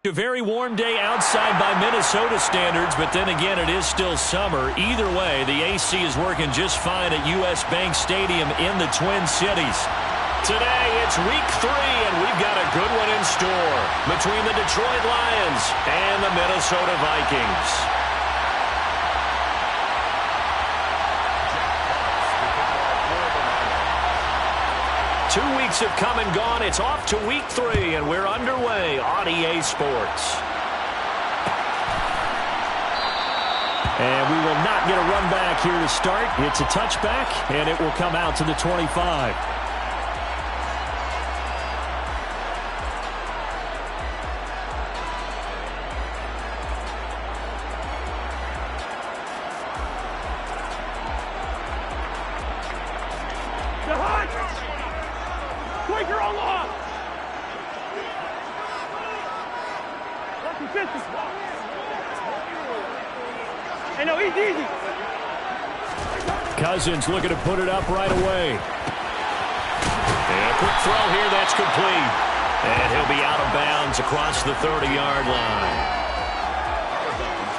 A very warm day outside by Minnesota standards, but then again, it is still summer. Either way, the AC is working just fine at U.S. Bank Stadium in the Twin Cities. Today, it's week 3, and we've got a good one in store between the Detroit Lions and the Minnesota Vikings. 2 weeks have come and gone. It's off to week 3, and we're underway on EA Sports. And we will not get a run back here to start. It's a touchback, and it will come out to the 25. Cousins looking to put it up right away. And a quick throw here, that's complete. And he'll be out of bounds across the 30-yard line.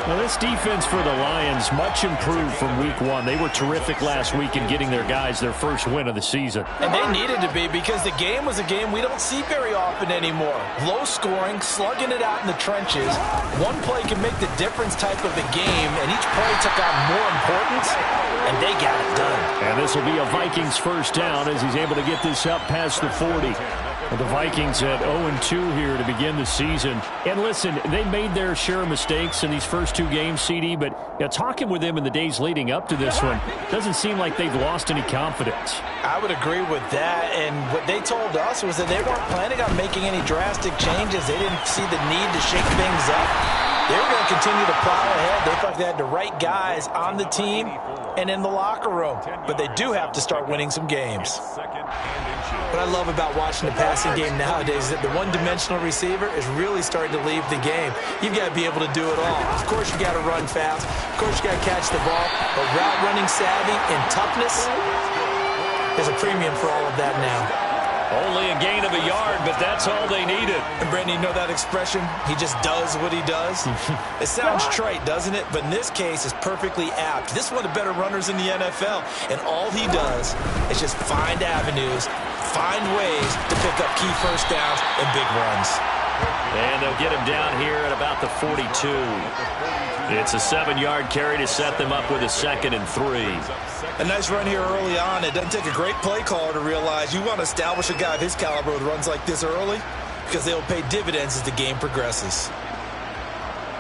Well, this defense for the Lions, much improved from week 1. They were terrific last week in getting their guys their first win of the season. And they needed to be, because the game was a game we don't see very often anymore. Low scoring, slugging it out in the trenches. One play can make the difference type of a game, and each play took on more importance, and they got it done. And this will be a Vikings first down as he's able to get this up past the 40. Well, the Vikings at 0-2 here to begin the season. And listen, they made their share of mistakes in these first 2 games, CD, but talking with them in the days leading up to this one, doesn't seem like they've lost any confidence. I would agree with that, and what they told us was that they weren't planning on making any drastic changes. They didn't see the need to shake things up. They were going to continue to plow ahead. They thought they had the right guys on the team and in the locker room, but they do have to start winning some games. What I love about watching the passing game nowadays is that the one-dimensional receiver is really starting to leave the game. You've got to be able to do it all. Of course, you got to run fast. Of course, you got to catch the ball. But route running savvy and toughness, there's a premium for all of that now. Only a gain of a yard, but that's all they needed. And Brandon, you know that expression? He just does what he does. It sounds trite, doesn't it? But in this case, it's perfectly apt. This is one of the better runners in the NFL. And all he does is just find avenues, find ways to pick up key first downs and big runs. And they'll get him down here at about the 42. It's a 7-yard carry to set them up with a 2nd and 3. A nice run here early on. It doesn't take a great play caller to realize you want to establish a guy of his caliber with runs like this early, because they'll pay dividends as the game progresses.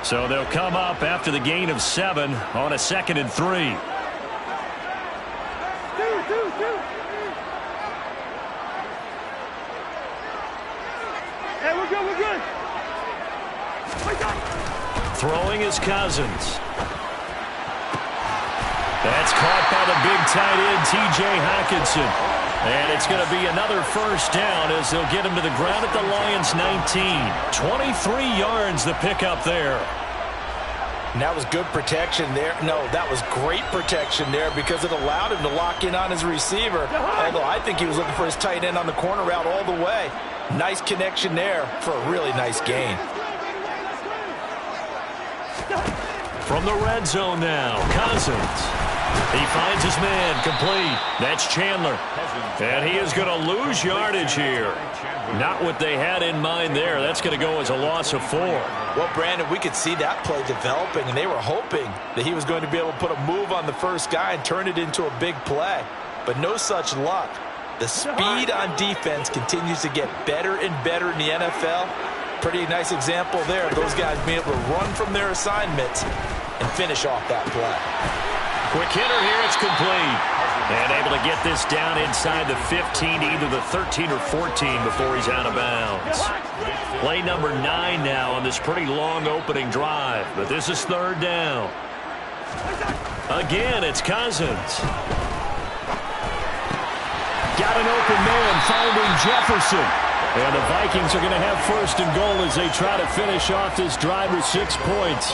So they'll come up after the gain of 7 on a 2nd and 3. Hey, we're good, we're good. Throwing is Cousins. That's caught by the big tight end, T.J. Hockenson. And it's going to be another first down as they'll get him to the ground at the Lions' 19. 23 yards the pickup there. And that was good protection there. No, that was great protection there because it allowed him to lock in on his receiver. Although I think he was looking for his tight end on the corner route all the way. Nice connection there for a really nice gain. From the red zone now, Cousins. He finds his man, complete. That's Chandler. And he is going to lose yardage here. Not what they had in mind there. That's going to go as a loss of 4. Well, Brandon, we could see that play developing, and they were hoping that he was going to be able to put a move on the first guy and turn it into a big play. But no such luck. The speed on defense continues to get better and better in the NFL. Pretty nice example there of those guys being able to run from their assignments and finish off that play. Quick hitter here, it's complete. And able to get this down inside the 15 to either the 13 or 14 before he's out of bounds. Play number 9 now on this pretty long opening drive. But this is 3rd down. Again, it's Cousins. Got an open man finding Jefferson. And the Vikings are going to have 1st and goal as they try to finish off this drive with 6 points.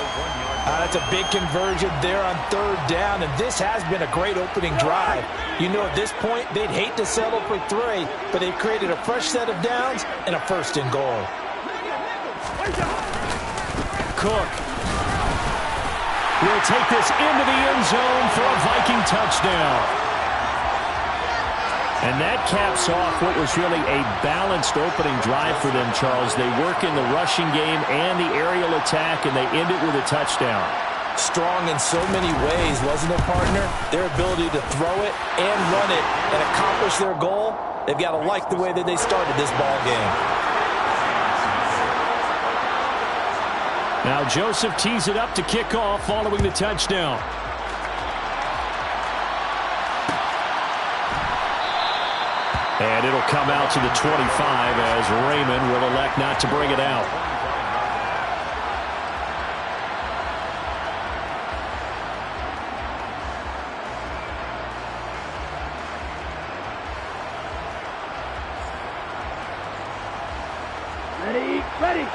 That's a big conversion there on 3rd down, and this has been a great opening drive. You know, at this point, they'd hate to settle for 3, but they've created a fresh set of downs and a 1st and goal. Cook will take this into the end zone for a Viking touchdown. And that caps off what was really a balanced opening drive for them, Charles. They work in the rushing game and the aerial attack, and they end it with a touchdown. Strong in so many ways, wasn't it, partner? Their ability to throw it and run it and accomplish their goal, they've got to like the way that they started this ball game. Now Joseph tees it up to kick off following the touchdown. And it'll come out to the 25 as Raymond will elect not to bring it out. Ready, ready.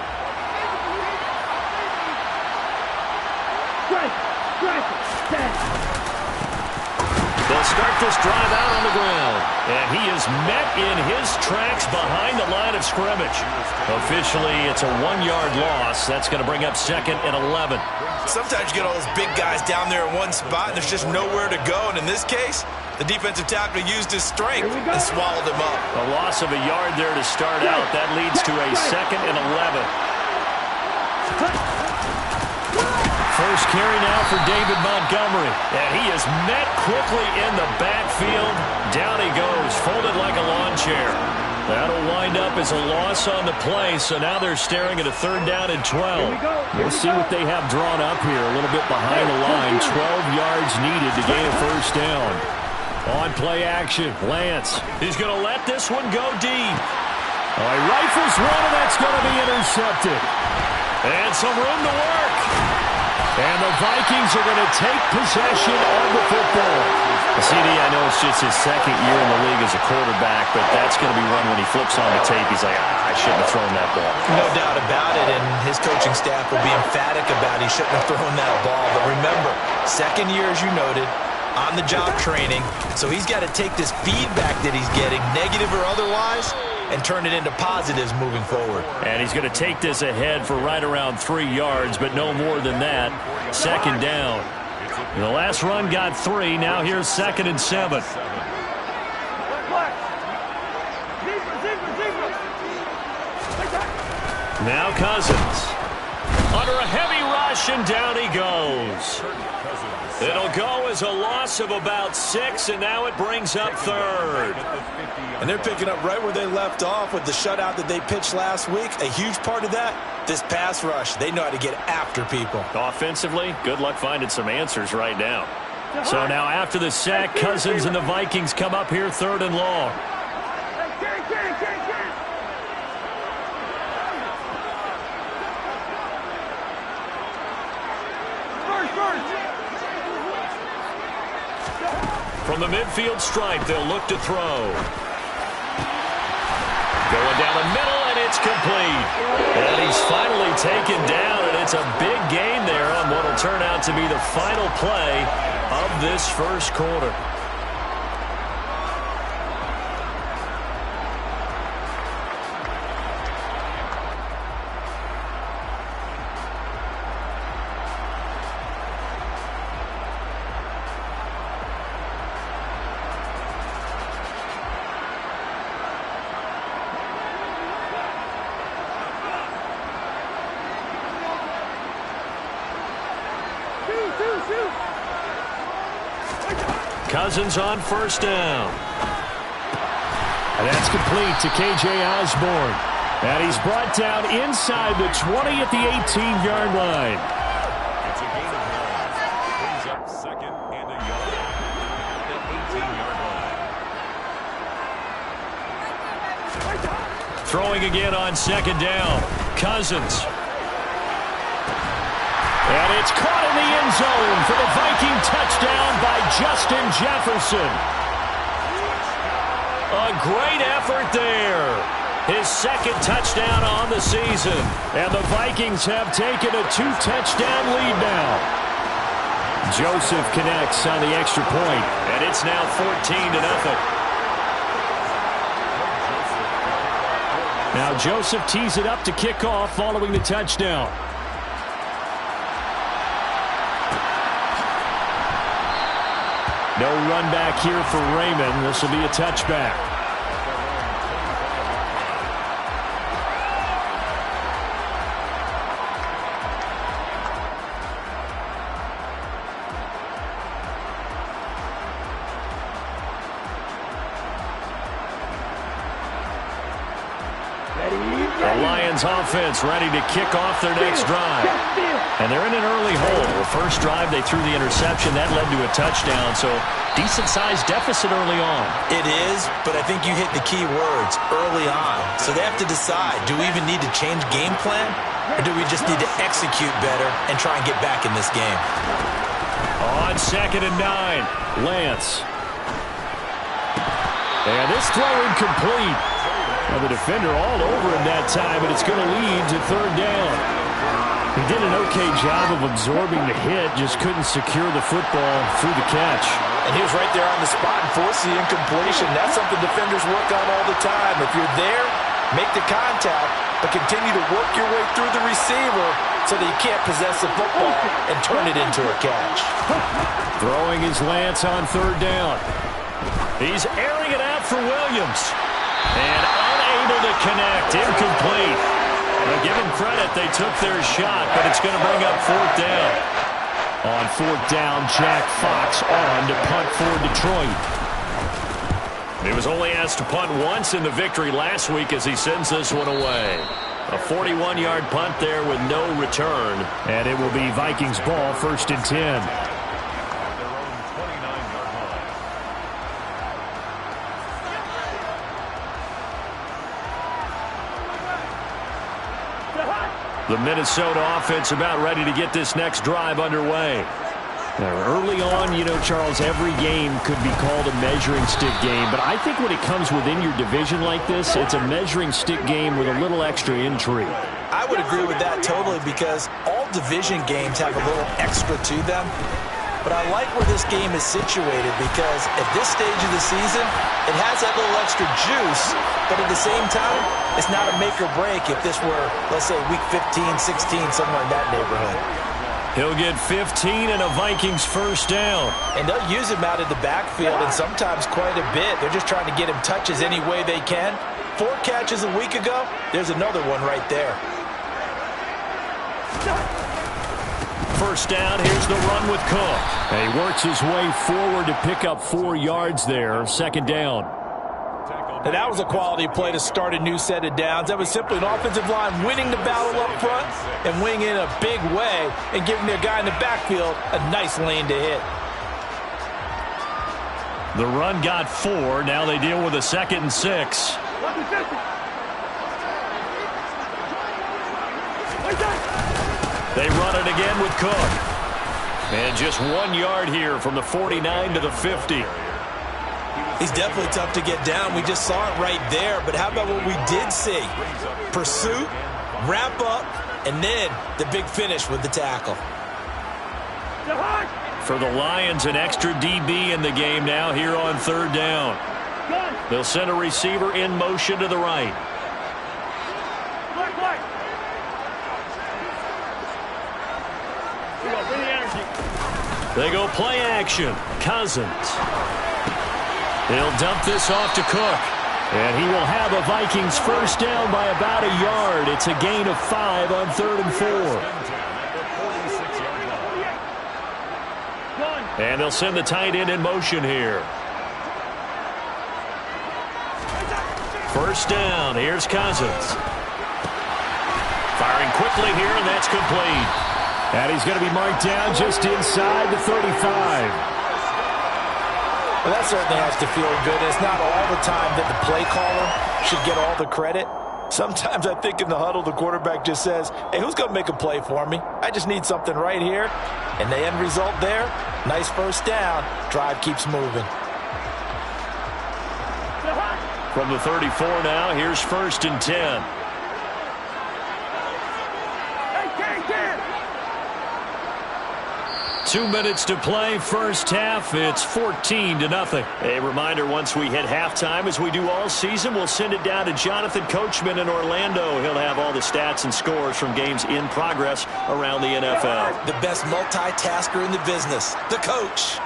Strike, set. They'll start this drive out on the ground. And he is met in his tracks behind the line of scrimmage. Officially, it's a 1-yard loss. That's going to bring up 2nd and 11. Sometimes you get all those big guys down there in one spot, and there's just nowhere to go. And in this case, the defensive tackle used his strength and swallowed him up. A loss of a yard there to start out. That leads to a 2nd and 11. First carry now for David Montgomery. And he is met quickly in the backfield. Down he goes, folded like a lawn chair. That'll wind up as a loss on the play, so now they're staring at a 3rd down and 12. We'll see what they have drawn up here. A little bit behind the line. 12 yards needed to gain a 1st down. On play action, Lance. He's going to let this one go deep. Oh, he rifles one, and that's going to be intercepted. And some room to work. And the Vikings are going to take possession of the football. CD, I know it's just his 2nd year in the league as a quarterback, but that's going to be one when he flips on the tape. He's like, I shouldn't have thrown that ball. No doubt about it, and his coaching staff will be emphatic about he shouldn't have thrown that ball. But remember, 2nd year, as you noted, on-the-job training, so he's got to take this feedback that he's getting, negative or otherwise, and turn it into positives moving forward. And he's going to take this ahead for right around 3 yards, but no more than that. 2nd down. The last run got 3. Now here's 2nd and 7. Now Cousins. Under a heavy rush, and down he goes. It'll go as a loss of about 6, and now it brings up 3rd. And they're picking up right where they left off with the shutout that they pitched last week. A huge part of that, this pass rush. They know how to get after people. Offensively, good luck finding some answers right now. So now after the sack, Cousins and the Vikings come up here 3rd and long. From the midfield stripe, they'll look to throw. Going down the middle, and it's complete. And he's finally taken down, and it's a big gain there on what will turn out to be the final play of this 1st quarter. Cousins on 1st down. And that's complete to K.J. Osborne. And he's brought down inside the 20 at the 18-yard line. It's a gain of 1. Brings up 2nd and a yard at the 18-yard line. Throwing again on 2nd down. Cousins. And it's caught in the end zone for the Viking touchdown by Justin Jefferson. A great effort there. His 2nd touchdown on the season. And the Vikings have taken a 2-touchdown lead now. Joseph connects on the extra point, and it's now 14-0. Now Joseph tees it up to kick off following the touchdown. No run back here for Raymond. This will be a touchback. The Lions offense ready to kick off their next drive. And they're in an early hole. The first drive, they threw the interception. That led to a touchdown, so decent-sized deficit early on. It is, but I think you hit the key words, early on. So they have to decide, do we even need to change game plan, or do we just need to execute better and try and get back in this game? On 2nd and 9, Lance. And this throw incomplete. Well, the defender all over him that time, but it's going to lead to 3rd down. He did an okay job of absorbing the hit, just couldn't secure the football through the catch. And he was right there on the spot and forced the incompletion. That's something defenders work on all the time. If you're there, make the contact, but continue to work your way through the receiver so that you can't possess the football and turn it into a catch. Throwing his Lance on 3rd down. He's airing it out for Williams. And unable to connect. Incomplete. Now give them credit. They took their shot, but it's going to bring up 4th down. On 4th down, Jack Fox on to punt for Detroit. He was only asked to punt once in the victory last week as he sends this one away. A 41-yard punt there with no return. And it will be Vikings ball, 1st and 10. The Minnesota offense about ready to get this next drive underway. Now, early on, you know, Charles, every game could be called a measuring stick game. But I think when it comes within your division like this, it's a measuring stick game with a little extra intrigue. I would agree with that totally because all division games have a little extra to them. But I like where this game is situated because at this stage of the season, it has that little extra juice, but at the same time, it's not a make or break if this were, let's say, week 15, 16, somewhere in that neighborhood. He'll get 15 and a Vikings 1st down. And they'll use him out of the backfield and sometimes quite a bit. They're just trying to get him touches any way they can. 4 catches a week ago, there's another one right there. 1st down, here's the run with Cook. And he works his way forward to pick up 4 yards there. 2nd down. Now that was a quality play to start a new set of downs. That was simply an offensive line winning the battle up front and winning in a big way and giving their guy in the backfield a nice lane to hit. The run got 4. Now they deal with a 2nd and 6. They run it again with Cook. And just 1 yard here from the 49 to the 50. He's definitely tough to get down. We just saw it right there. But how about what we did see? Pursuit, wrap up, and then the big finish with the tackle. For the Lions, an extra DB in the game now here on 3rd down. They'll send a receiver in motion to the right. They go play action. Cousins. He'll dump this off to Cook. And he will have a Vikings 1st down by about a yard. It's a gain of 5 on 3rd and 4. And they'll send the tight end in motion here. 1st down. Here's Cousins. Firing quickly here, and that's complete. And he's going to be marked down just inside the 35. Well, that certainly has to feel good. It's not all the time that the play caller should get all the credit. Sometimes I think in the huddle, the quarterback just says, hey, who's going to make a play for me? I just need something right here. And the end result there, nice 1st down. Drive keeps moving. From the 34 now, here's 1st and 10. 2 minutes to play, 1st half. It's 14-0. A reminder, once we hit halftime, as we do all season, we'll send it down to Jonathan Coachman in Orlando. He'll have all the stats and scores from games in progress around the NFL. The best multitasker in the business, the coach.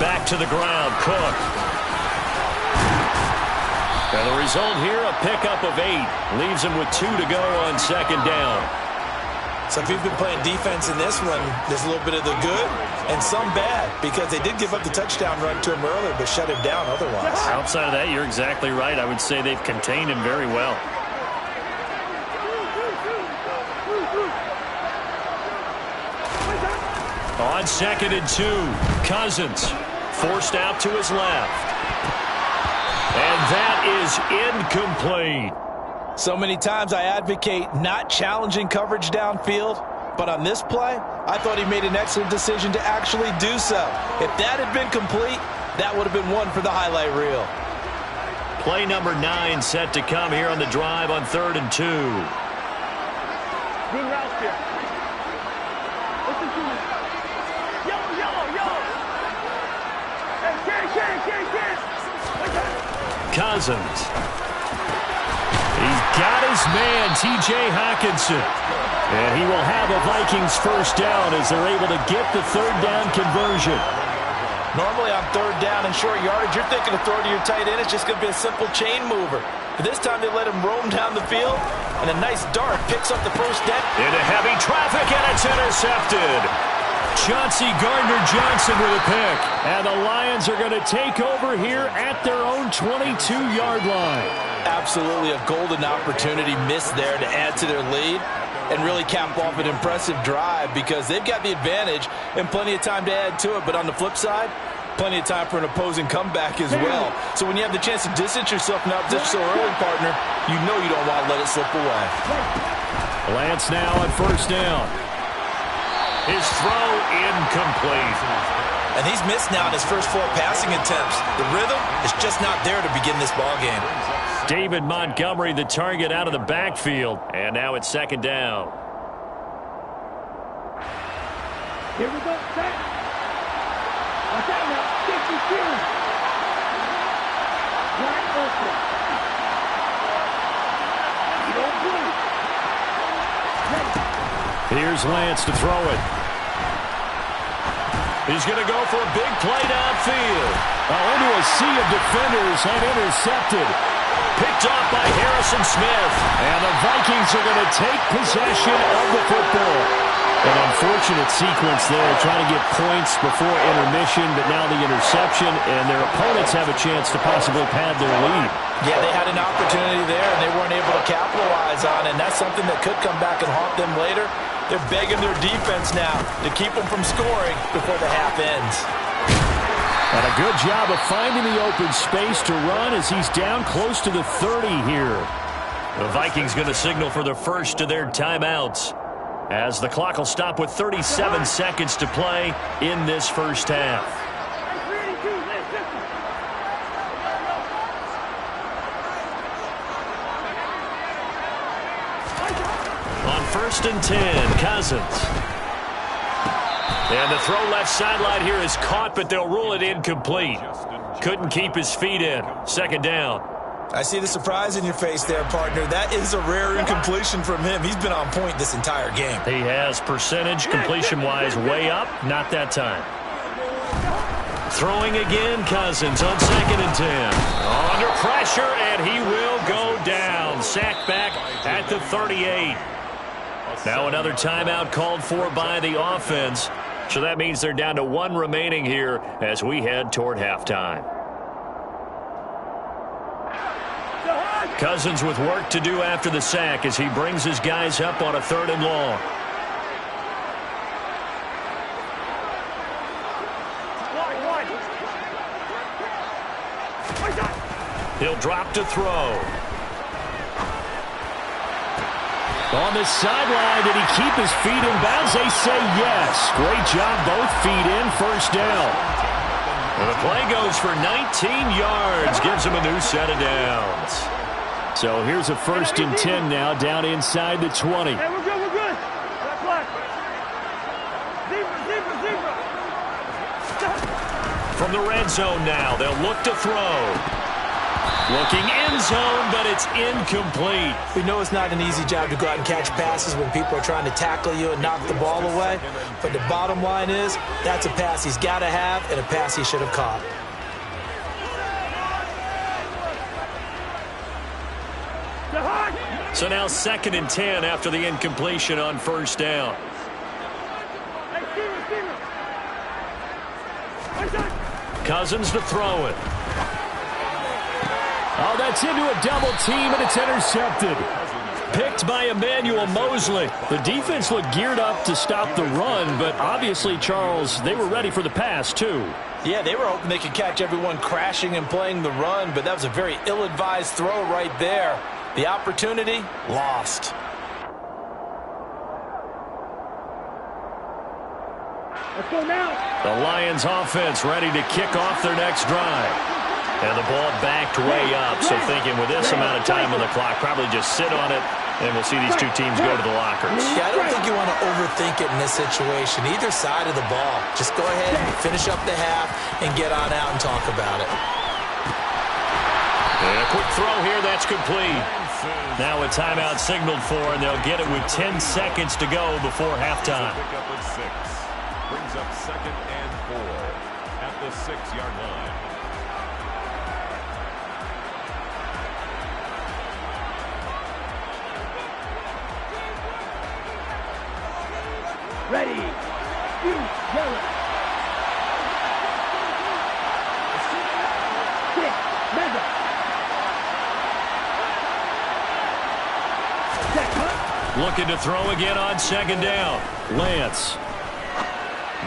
back to the ground. Cook. And the result here, a pickup of 8. Leaves him with 2 to go on second down. So if you've been playing defense in this one, there's a little bit of the good and some bad, because they did give up the touchdown run to him earlier, but shut him down otherwise. Outside of that, you're exactly right. I would say they've contained him very well. On 2nd and 2, Cousins forced out to his left. And that is incomplete. So many times I advocate not challenging coverage downfield, but on this play, I thought he made an excellent decision to actually do so. If that had been complete, that would have been one for the highlight reel. Play number 9 set to come here on the drive on 3rd and 2. Good route here. Listen to me. Yellow, yellow, yellow. Hey, kid. Cousins. He's got his man, T.J. Hockenson. And he will have a Vikings first down as they're able to get the 3rd down conversion. Normally on 3rd down and short yardage, you're thinking to throw to your tight end. It's just going to be a simple chain mover. But this time they let him roam down the field, and a nice dart picks up the first down. Into heavy traffic, and it's intercepted. Chauncey Gardner-Johnson with a pick. And the Lions are going to take over here at their own 22-yard line. Absolutely a golden opportunity missed there to add to their lead and really cap off an impressive drive, because they've got the advantage and plenty of time to add to it. But on the flip side, plenty of time for an opposing comeback as well. So when you have the chance to distance yourself from opposition so early, partner, you know you don't want to let it slip away. Lance now on 1st down. His throw incomplete. And he's missed now in his first 4 passing attempts. The rhythm is just not there to begin this ball game. David Montgomery, the target, out of the backfield. And now it's 2nd down. Here we go, set. Watch out now. 52. Wide open. You don't blink. Here's Lance to throw it. He's going to go for a big play downfield. Into a sea of defenders and intercepted. Picked off by Harrison Smith. And the Vikings are going to take possession of the football. An unfortunate sequence there, trying to get points before intermission, but now the interception, and their opponents have a chance to possibly pad their lead. Yeah, they had an opportunity there, and they weren't able to capitalize on it, and that's something that could come back and haunt them later. They're begging their defense now to keep them from scoring before the half ends. And a good job of finding the open space to run as he's down close to the 30 here. The Vikings going to signal for the first of their timeouts, as the clock will stop with 37 seconds to play in this first half. On 1st and 10, Cousins. And the throw left sideline here is caught, but they'll rule it incomplete. Couldn't keep his feet in. 2nd down. I see the surprise in your face there, partner. That is a rare incompletion from him. He's been on point this entire game. He has percentage completion-wise way up. Not that time. Throwing again, Cousins on 2nd and 10. Under pressure, and he will go down. Sacked back at the 38. Now another timeout called for by the offense. So that means they're down to 1 remaining here as we head toward halftime. Cousins with work to do after the sack as he brings his guys up on a 3rd and long. He'll drop to throw. On the sideline, did he keep his feet in bounds? They say yes. Great job, both feet in, 1st down. And the play goes for 19 yards, gives him a new set of downs. So here's a 1st and 10 now, down inside the 20. Hey, we're good, we're good. Left flag. Zebra. From the red zone now, they'll look to throw. Looking end zone, but it's incomplete. We know it's not an easy job to go out and catch passes when people are trying to tackle you and knock the ball away. But the bottom line is, that's a pass he's got to have and a pass he should have caught. So now 2nd and 10 after the incompletion on first down. Cousins to throw it. Oh, that's into a double team, and it's intercepted. Picked by Emmanuel Mosley. The defense looked geared up to stop the run, but obviously, Charles, they were ready for the pass, too. Yeah, they were hoping they could catch everyone crashing and playing the run, but that was a very ill-advised throw right there. The opportunity, lost. Let's go now. The Lions offense ready to kick off their next drive. And the ball backed way up, so thinking with this amount of time on the clock, probably just sit on it, and we'll see these two teams go to the lockers. Yeah, I don't think you want to overthink it in this situation. Either side of the ball. Just go ahead and finish up the half and get on out and talk about it. And a quick throw here, that's complete. Now a timeout signaled for, and they'll get it with 10 seconds to go before halftime. Pick up at 6. Brings up 2nd and 4 at the 6-yard line. Ready. Shoot. Yellow. 6. Mega. Looking to throw again on 2nd down. Lance.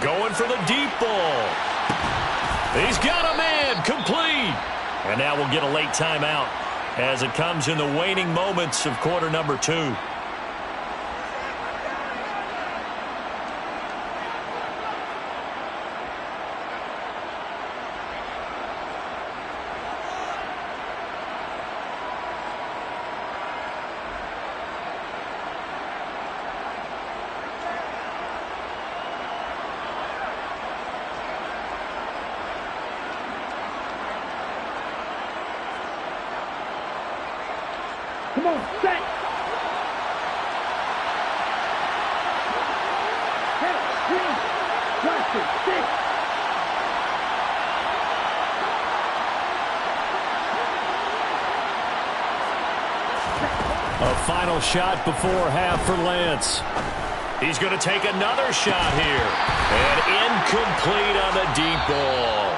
Going for the deep ball. He's got a man. Complete. And now we'll get a late timeout as it comes in the waning moments of quarter number 2. Come on, set. Hey, green. Justin, 6. A final shot before half for Lance. He's going to take another shot here. And incomplete on the deep ball.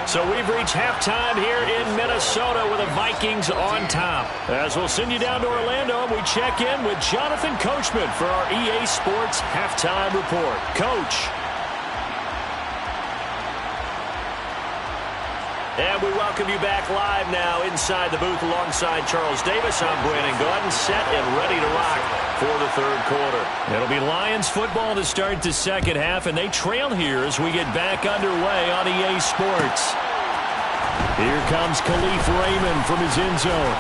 So we've reached halftime here in Minnesota with the Vikings on top. As we'll send you down to Orlando, and we check in with Jonathan Coachman for our EA Sports Halftime Report. Coach. And we welcome you back live now inside the booth alongside Charles Davis. I'm Brandon Gaudin, set and ready to rock for the 3rd quarter. It'll be Lions football to start the 2nd half, and they trail here as we get back underway on EA Sports. Here comes Khalif Raymond from his end zone.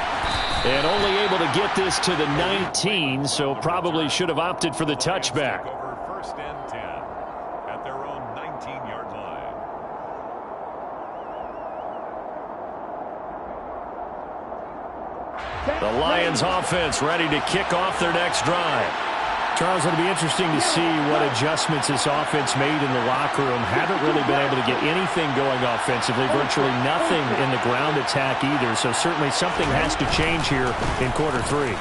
And only able to get this to the 19, so probably should have opted for the touchback. Over 1st and 10 at their own 19-yard line. The Lions offense ready to kick off their next drive. Charles, it'll be interesting to see what adjustments this offense made in the locker room. Haven't really been able to get anything going offensively, virtually nothing in the ground attack either. So certainly something has to change here in quarter 3.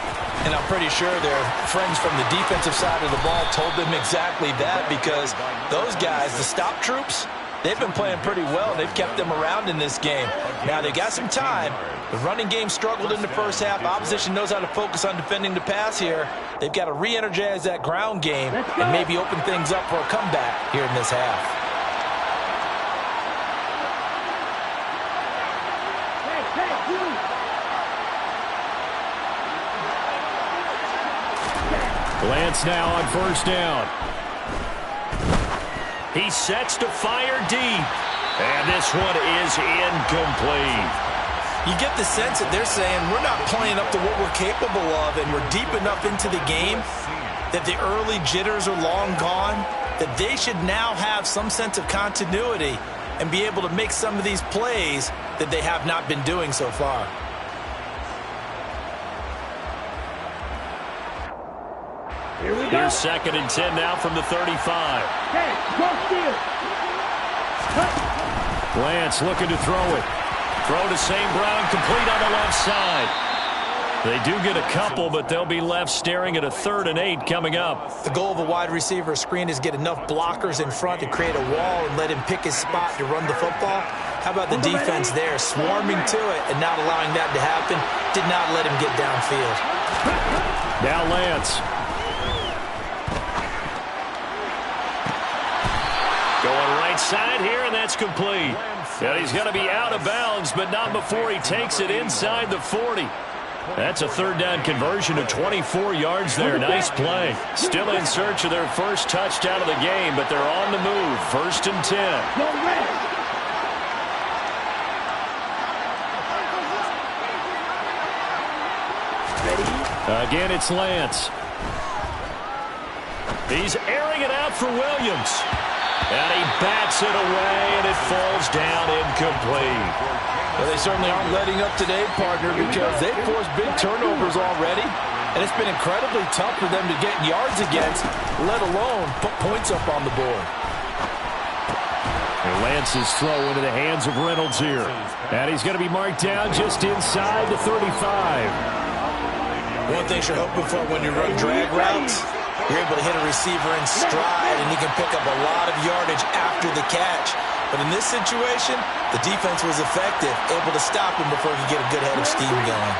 And I'm pretty sure their friends from the defensive side of the ball told them exactly that, because those guys, the stop troops, they've been playing pretty well. They've kept them around in this game. Now, they got some time. The running game struggled in the first half. Opposition knows how to focus on defending the pass here. They've got to re-energize that ground game and maybe open things up for a comeback here in this half. Lance now on 1st down. He sets to fire deep. And this one is incomplete. You get the sense that they're saying we're not playing up to what we're capable of, and we're deep enough into the game that the early jitters are long gone, that they should now have some sense of continuity and be able to make some of these plays that they have not been doing so far. Here we go. Here's 2nd and 10 now from the 35. Okay, go steal. Lance looking to throw it. Throw to St. Brown, complete on the left side. They do get a couple, but they'll be left staring at a 3rd and 8 coming up. The goal of a wide receiver screen is get enough blockers in front to create a wall and let him pick his spot to run the football. How about the defense there, swarming to it and not allowing that to happen? Did not let him get downfield. Now Lance. Going right side here, and that's complete. And he's going to be out of bounds, but not before he takes it inside the 40. That's a 3rd down conversion of 24 yards there. Nice play. Still in search of their first touchdown of the game, but they're on the move. 1st and 10. Go red. Again, it's Lance. He's airing it out for Williams. And he bats it away, and it falls down incomplete. Well, they certainly aren't letting up today, partner, because they've forced big turnovers already, and it's been incredibly tough for them to get yards against, let alone put points up on the board. And Lance's throw into the hands of Reynolds here. And he's going to be marked down just inside the 35. One thing you're hoping for when you run drag routes, you're able to hit a receiver in stride, and he can pick up a lot of yardage after the catch. But in this situation, the defense was effective, able to stop him before he could get a good head of steam going.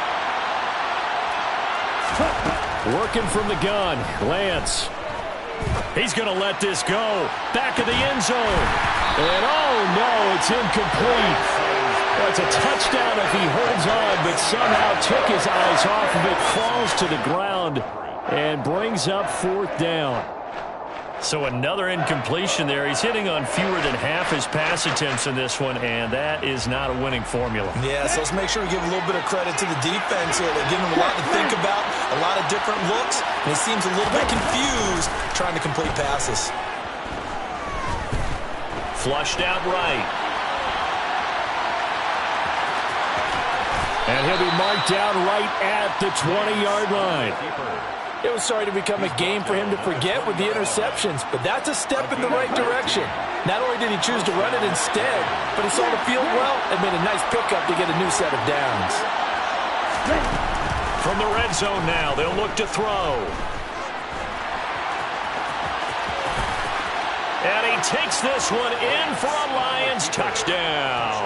Working from the gun, Lance. He's going to let this go. Back of the end zone. And oh no, it's incomplete. Well, it's a touchdown if he holds on, but somehow took his eyes off of it, falls to the ground, and brings up 4th down. So another incompletion there. He's hitting on fewer than half his pass attempts in this one, and that is not a winning formula. Yeah, so let's make sure we give a little bit of credit to the defense here. They're giving him a lot to think about, a lot of different looks, and he seems a little bit confused trying to complete passes. Flushed out right. And he'll be marked down right at the 20-yard line. It was starting to become a game for him to forget with the interceptions, but that's a step in the right direction. Not only did he choose to run it instead, but he saw the field well and made a nice pickup to get a new set of downs. From the red zone now, they'll look to throw. And he takes this one in for a Lions touchdown.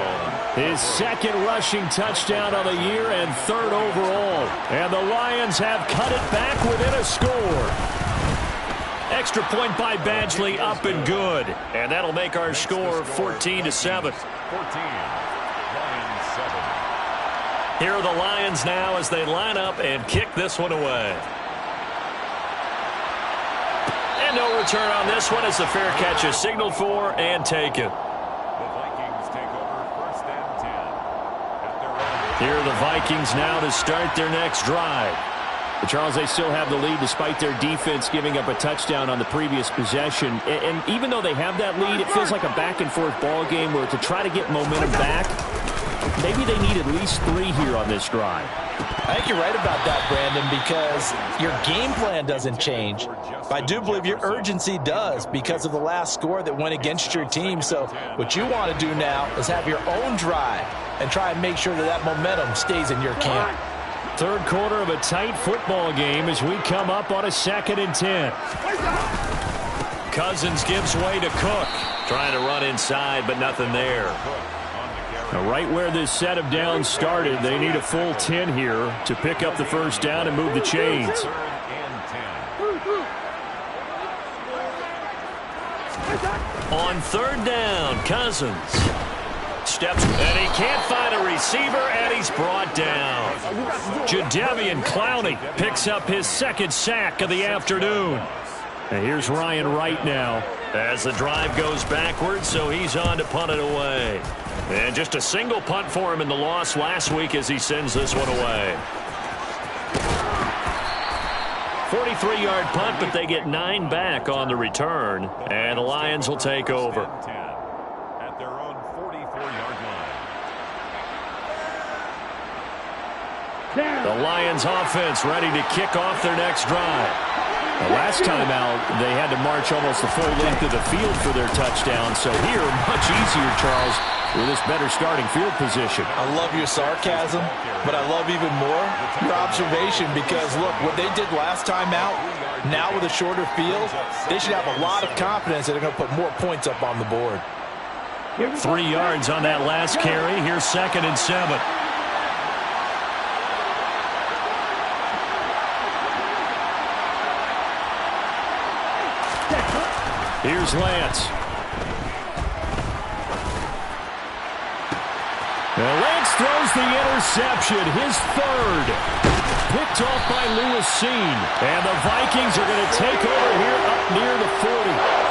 His 2nd rushing touchdown of the year and 3rd overall. And the Lions have cut it back within a score. Extra point by Badgley, up and good. And that'll make our score 14-7. 14. Lions 7. Here are the Lions now as they line up and kick this one away. And no return on this one as the fair catch is signaled for and taken. The Vikings take over 1st and 10. At their own. Here are the Vikings now to start their next drive. But Charles, they still have the lead despite their defense giving up a touchdown on the previous possession. And even though they have that lead, it feels like a back-and-forth ball game where to try to get momentum back, maybe they need at least 3 here on this drive. I think you're right about that, Brandon, because your game plan doesn't change. But I do believe your urgency does because of the last score that went against your team. So what you want to do now is have your own drive and try and make sure that that momentum stays in your camp. 3rd quarter of a tight football game as we come up on a 2nd and 10. Cousins gives way to Cook. Trying to run inside, but nothing there. Now, right where this set of downs started, they need a full 10 here to pick up the 1st down and move the chains. 3rd and 10. On 3rd down, Cousins steps, and he can't find a receiver, and he's brought down. Jadeveon Clowney picks up his 2nd sack of the afternoon. And here's Ryan Wright now. As the drive goes backwards, so he's on to punt it away. And just a single punt for him in the loss last week as he sends this one away. 43-yard punt, but they get 9 back on the return. And the Lions will take over. At their own 44-yard line. Lions offense ready to kick off their next drive. The last time out, they had to march almost the full length of the field for their touchdown. So here, much easier, Charles, with this better starting field position. I love your sarcasm, but I love even more your observation because, look, what they did last time out, now with a shorter field, they should have a lot of confidence that they're going to put more points up on the board. 3 yards on that last carry. Here's 2nd and 7. Here's Lance. Now Lance throws the interception, his 3rd. Picked off by Lewis Cine. And the Vikings are going to take over here up near the 40.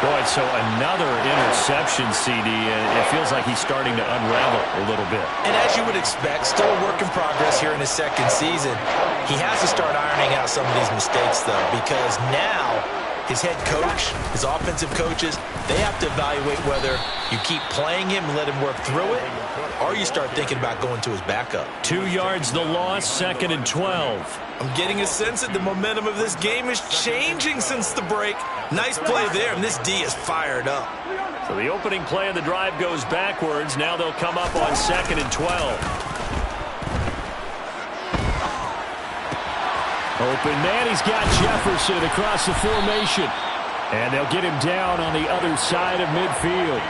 Boy, so another interception, CD. It feels like he's starting to unravel a little bit. And as you would expect, still a work in progress here in his 2nd season. He has to start ironing out some of these mistakes, though, because now his head coach, his offensive coaches, they have to evaluate whether you keep playing him and let him work through it, or you start thinking about going to his backup. 2 yards the loss, 2nd and 12. I'm getting a sense that the momentum of this game is changing since the break. Nice play there, and this D is fired up. So the opening play of the drive goes backwards. Now they'll come up on 2nd and 12. Open man, he's got Jefferson across the formation. And they'll get him down on the other side of midfield.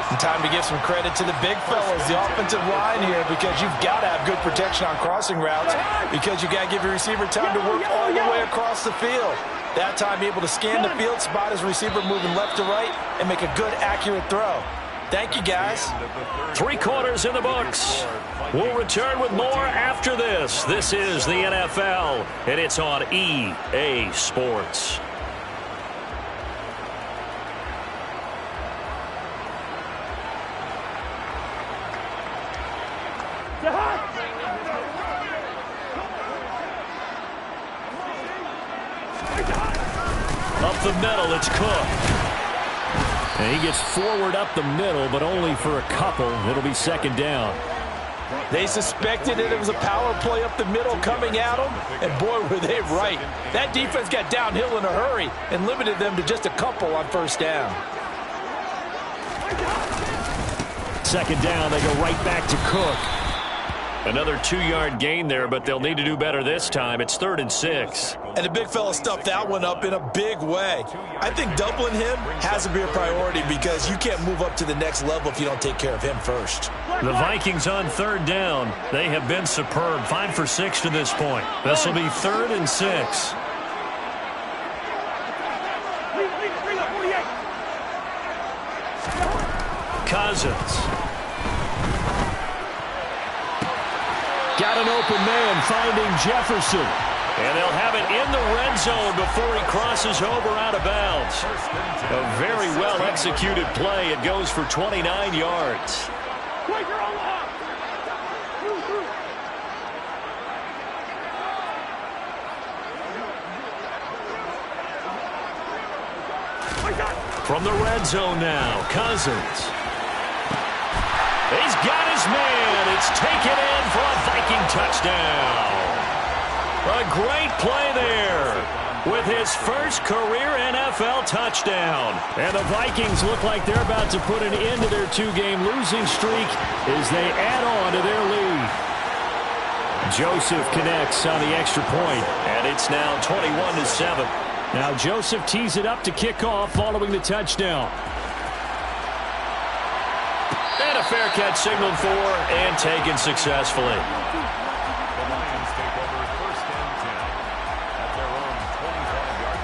And time to give some credit to the big fellas, the offensive line here, because you've got to have good protection on crossing routes because you got to give your receiver time to work all the way across the field. That time able to scan the field, spot his receiver moving left to right, and make a good, accurate throw. Thank you, guys. 3 quarters in the books. We'll return with more after this. This is the NFL, and it's on EA Sports. Up the middle, it's Cook. And he gets forward up the middle, but only for a couple. It'll be 2nd down. They suspected that it was a power play up the middle coming at them, and boy, were they right. That defense got downhill in a hurry and limited them to just a couple on 1st down. 2nd down, they go right back to Cook. Another 2-yard gain there, but they'll need to do better this time. It's 3rd and 6. And the big fella stuffed that one up in a big way. I think doubling him has to be a priority because you can't move up to the next level if you don't take care of him first. The Vikings on 3rd down. They have been superb. 5 for 6 to this point. This will be 3rd and 6. Cousins. Got an open man finding Jefferson. And they'll have it in the red zone before he crosses over out of bounds. A very well executed play. It goes for 29 yards. From the red zone now, Cousins. He's got his man. It's taken in for a Viking touchdown. A great play there with his first career NFL touchdown. And the Vikings look like they're about to put an end to their 2-game losing streak as they add on to their lead. Joseph connects on the extra point. And it's now 21-7. Now Joseph tees it up to kick off following the touchdown. And a fair catch signaled for and taken successfully. The Lions take over 1st and 10 at their own 25-yard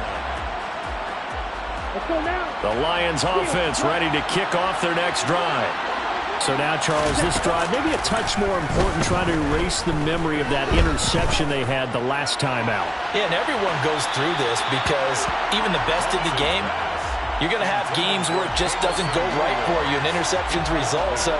line. The Lions offense ready to kick off their next drive. So now, Charles, this drive maybe a touch more important, trying to erase the memory of that interception they had the last time out. Yeah, and everyone goes through this because even the best of the game, you're going to have games where it just doesn't go right for you and interceptions result. So,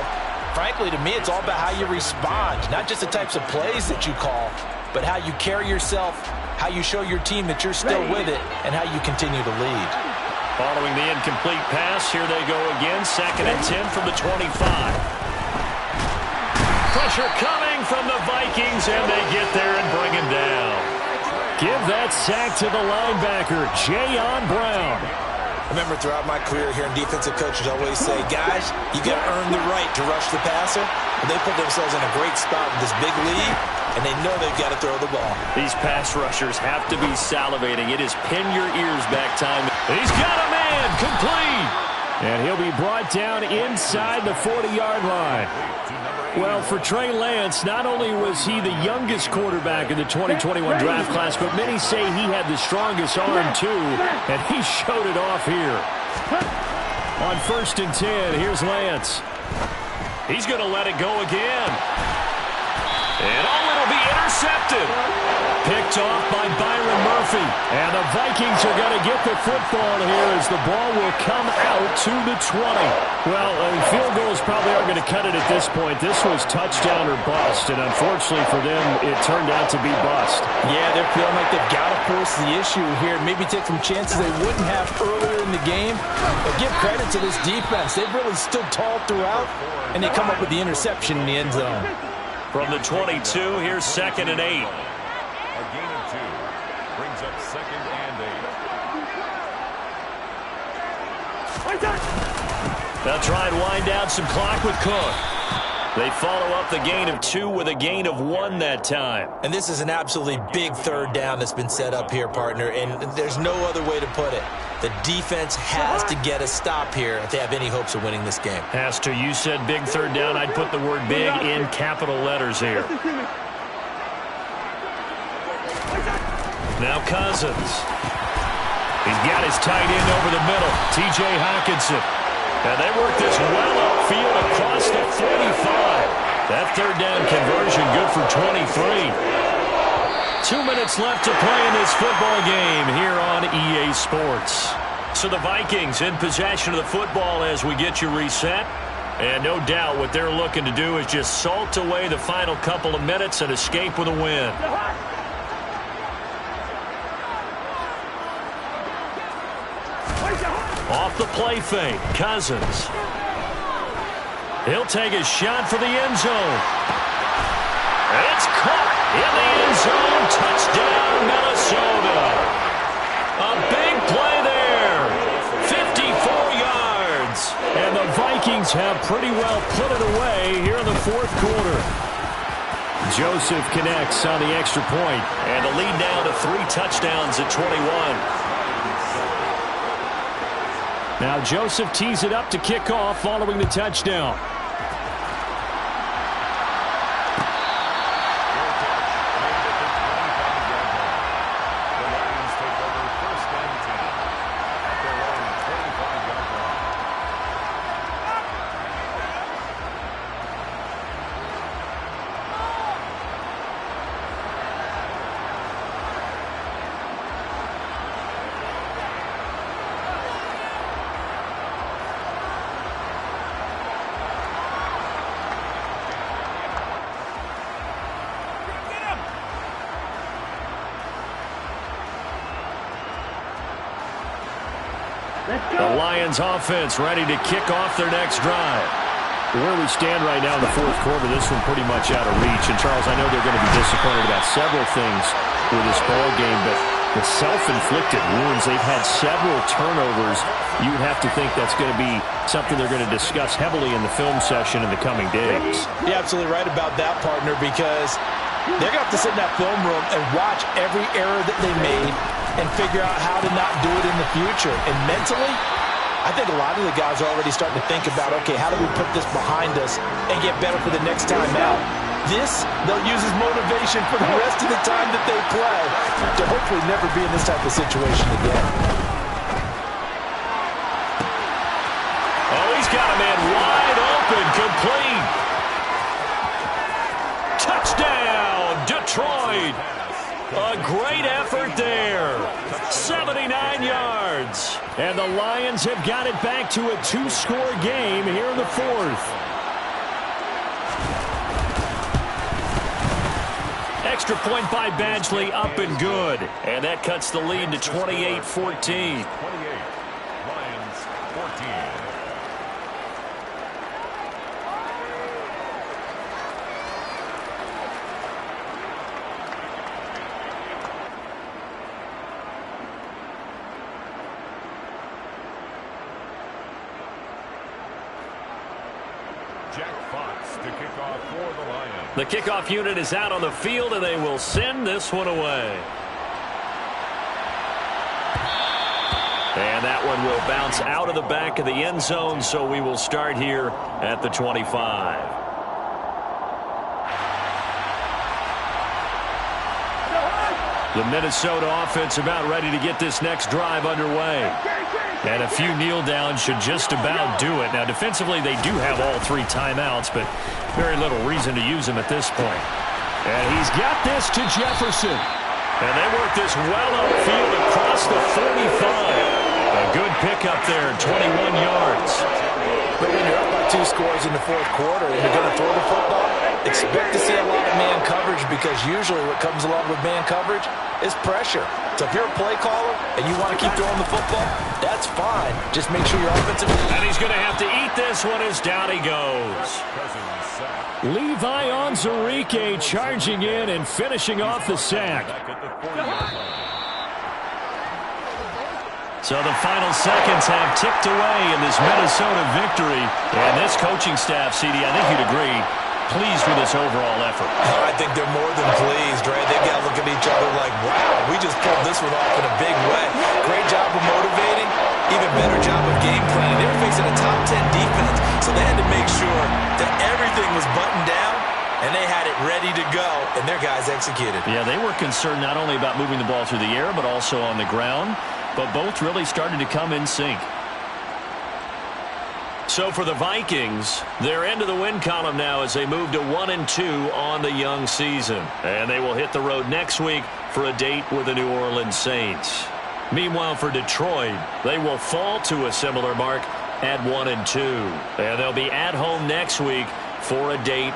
frankly, to me, it's all about how you respond, not just the types of plays that you call, but how you carry yourself, how you show your team that you're still with it, and how you continue to lead. Following the incomplete pass, here they go again. 2nd and 10 from the 25. Pressure coming from the Vikings. Vikings, and they get there and bring him down. Give that sack to the linebacker, Jayon Brown. I remember throughout my career hearing defensive coaches always say, guys, you got to earn the right to rush the passer. And they put themselves in a great spot with this big lead, and they know they've got to throw the ball. These pass rushers have to be salivating. It is pin your ears back time. He's got a man, complete. And he'll be brought down inside the 40-yard line. Well, for Trey Lance, not only was he the youngest quarterback in the 2021 draft class, but many say he had the strongest arm, too, and he showed it off here. On 1st and 10, here's Lance. He's going to let it go again. And it'll be intercepted. Picked off by Byron Murphy. And the Vikings are going to get the football here as the ball will come out to the 20. Well, field goals probably aren't going to cut it at this point. This was touchdown or bust, and unfortunately for them, it turned out to be bust. Yeah, they're feeling like they've got to force the issue here. Maybe take some chances they wouldn't have earlier in the game. But give credit to this defense. They've really stood tall throughout, and they come up with the interception in the end zone. From the 22, here's 2nd and 8. A gain of 2 brings up 2nd and 8. They'll try and wind down some clock with Cook. They follow up the gain of 2 with a gain of 1 that time. And this is an absolutely big 3rd down that's been set up here, partner, and there's no other way to put it. The defense has to get a stop here if they have any hopes of winning this game. Has to. You said big 3rd down. I'd put the word big in capital letters here. Now Cousins. He's got his tight end over the middle, T.J. Hockenson. And they work this well upfield across the 45. That 3rd down conversion good for 23. 2 minutes left to play in this football game here on EA Sports. So the Vikings in possession of the football as we get you reset. And no doubt what they're looking to do is just salt away the final couple of minutes and escape with a win. Off the play fake, Cousins. He'll take a shot for the end zone. It's caught in the end zone. Touchdown, Minnesota. A big play there. 54 yards. And the Vikings have pretty well put it away here in the 4th quarter. Joseph connects on the extra point. And the lead now to 3 touchdowns at 21. Now Joseph tees it up to kick off following the touchdown. The Lions offense ready to kick off their next drive. Where we stand right now in the 4th quarter, this one pretty much out of reach. And, Charles, I know they're going to be disappointed about several things with this ball game, but the self-inflicted wounds, they've had several turnovers. You'd have to think that's going to be something they're going to discuss heavily in the film session in the coming days. You're absolutely right about that, partner, because they're going to have to sit in that film room and watch every error that they made and figure out how to not do it in the future. And mentally, I think a lot of the guys are already starting to think about, okay, how do we put this behind us and get better for the next time out? This, they'll use as motivation for the rest of the time that they play to hopefully never be in this type of situation again. Oh, he's got a man wide open, complete. Touchdown, Detroit. A great effort there. 79 yards. And the Lions have got it back to a 2-score game here in the 4th. Extra point by Badgley, up and good. And that cuts the lead to 28-14. 28. Lions 14. Jack Fox to kick off for the Lions. The kickoff unit is out on the field, and they will send this one away. And that one will bounce out of the back of the end zone, so we will start here at the 25. The Minnesota offense about ready to get this next drive underway. And a few kneel downs should just about do it. Now, defensively, they do have all 3 timeouts, but very little reason to use them at this point. And he's got this to Jefferson. And they work this well upfield across the 45. A good pickup there, 21 yards. But when you're up by 2 scores in the fourth quarter and you're going to throw the football, expect to see a lot of man coverage, because usually what comes along with man coverage is pressure. So if you're a play caller and you want to keep throwing the football, that's fine. Just make sure your offensive... And he's going to have to eat this one as down he goes. Levi Onwuzurike charging in and finishing off the sack. So the final seconds have ticked away in this Minnesota victory. And this coaching staff, CD, I think you'd agree, pleased with this overall effort. I think they're more than pleased, right? They've got to look at each other like, wow, we just pulled this one off in a big way. Great job of motivating, even better job of game planning. They were facing a top 10 defense, so they had to make sure that everything was buttoned down, and they had it ready to go, and their guys executed. Yeah, they were concerned not only about moving the ball through the air, but also on the ground. But both really started to come in sync. So for the Vikings, they're into the win column now as they move to 1-2 on the young season. And they will hit the road next week for a date with the New Orleans Saints. Meanwhile, for Detroit, they will fall to a similar mark at 1-2. And they'll be at home next week for a date